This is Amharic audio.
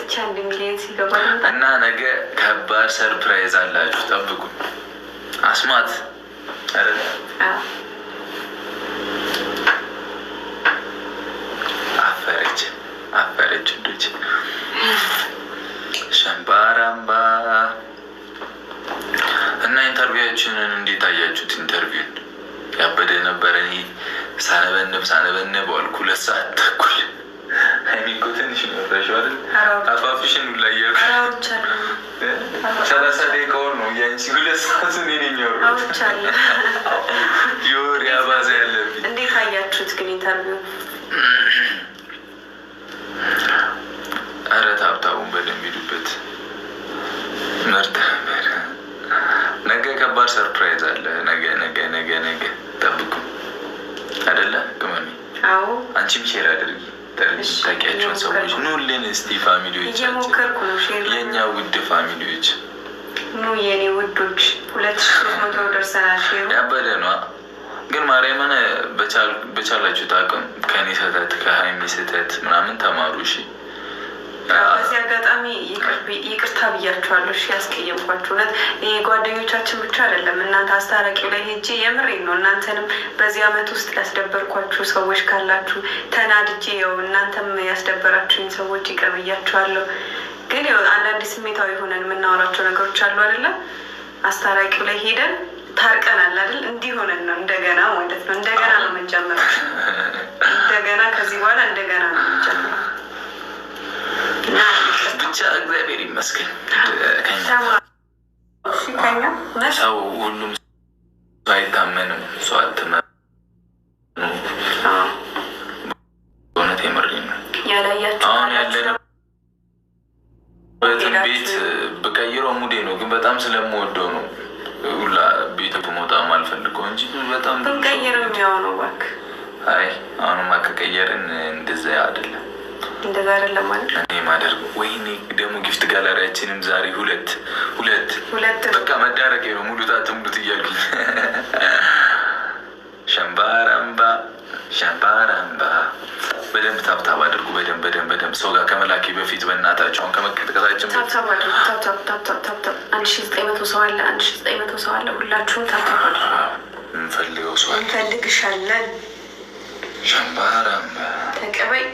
ብቻ 1 ሚሊዮን ሲገባ እና ነገ ከባድ ሰርፕራይዝ አላችሁ፣ ጠብቁ። አስማት አረ አፈረች ልጅ ሸምባራምባ። እና ኢንተርቪዋችንን እንዴት አያችሁት? ኢንተርቪውን ያበደ ነበረ። እኔ ሳነበንብ ዋልኩ 2 ሰዓት ተኩል። እኮ ትንሽ ነበረሽ አይደል? አፋፍሽን ሁላ እያልኩ 30 ደቂቃውን ነው ያንቺ 2 ሰዓት እኔ ነኝ ያወራሁት። የወሬ አባዜ ያለብኝ። እንዴት አያችሁት ግን ኢንተርቪው? ኧረ ታብታቡን በደንብ ሂዱበት። ምርጥ ነበር። ነገ ከባድ ሰርፕራይዝ አለ። ነገ ጠብቁ። አይደለ ቅመሜ? አዎ። አንቺም ሼር አድርጊ። ታውቂያቸውን ሰዎች ኑልን እስቲ፣ ፋሚሊዎች የእኛ ውድ ፋሚሊዎች ኑ የኔ ውዶች። 2300 ደርሰናል። ሼሩ ያበደ ነው ግን ማርያምን በቻላችሁት አቅም ከኔ ስህተት ከሀይሚ ስህተት ምናምን ተማሩ። እሺ በዚህ አጋጣሚ ይቅርታ ብያችኋለሁ። እሺ ያስቀየምኳችሁ እውነት ይሄ ጓደኞቻችን ብቻ አይደለም። እናንተ አስታራቂው ላይ ሄጄ የምሬን ነው። እናንተንም በዚህ አመት ውስጥ ያስደበርኳችሁ ሰዎች ካላችሁ ተናድጄ ያው እናንተም ያስደበራችሁኝ ሰዎች ይቅር ብያችኋለሁ። ግን ያው አንዳንድ ስሜታዊ ሆነን የምናወራቸው ነገሮች አሉ አይደለም። አስታራቂው ላይ ሄደን ታርቀናል አይደል? እንዲህ ሆነን ነው እንደገና ማለት ነው። እንደገና ነው የምንጀምረው። እንደገና ከዚህ በኋላ እንደገና ነው የምንጀምረው። ብቻ እግዚአብሔር ይመስገን። ሰው ሁሉም ሰው አይታመንም። ሰው አትመኑ። በእውነት የምሬን ነው። አሁን ያለንበትን ቤት ብቀይረው ሙዴ ነው፣ ግን በጣም ስለምወደው ነው ሁላ ቤት መውጣት አልፈልገው እንጂ በጣም ብንቀይረው የሚሆነው እባክህ። አይ አሁንማ ከቀየርን እንደዛ አይደለም ማለት ነው። እኔ ማደርገው ወይኔ ደግሞ ጊፍት ጋላሪያችንም ዛሬ ሁለት በቃ መዳረቂያ ነው። ሙሉ ታትሙት እያልኩኝ ሸምባራምባ በደንብ ታብታብ አድርጉ። በደንብ ሰው ጋር ከመላኪ በፊት በእናታቸውን ከመቀጥቀጣችን ታብታብ አድርጉ። ታብታብ 1900 ሰው አለ። 1900 ሰው አለ። ሁላችሁም ታብታብ አድርጉ። እንፈልገው ሰው አለ። እንፈልግሻለን። ሸምባራምባ ተቀበይ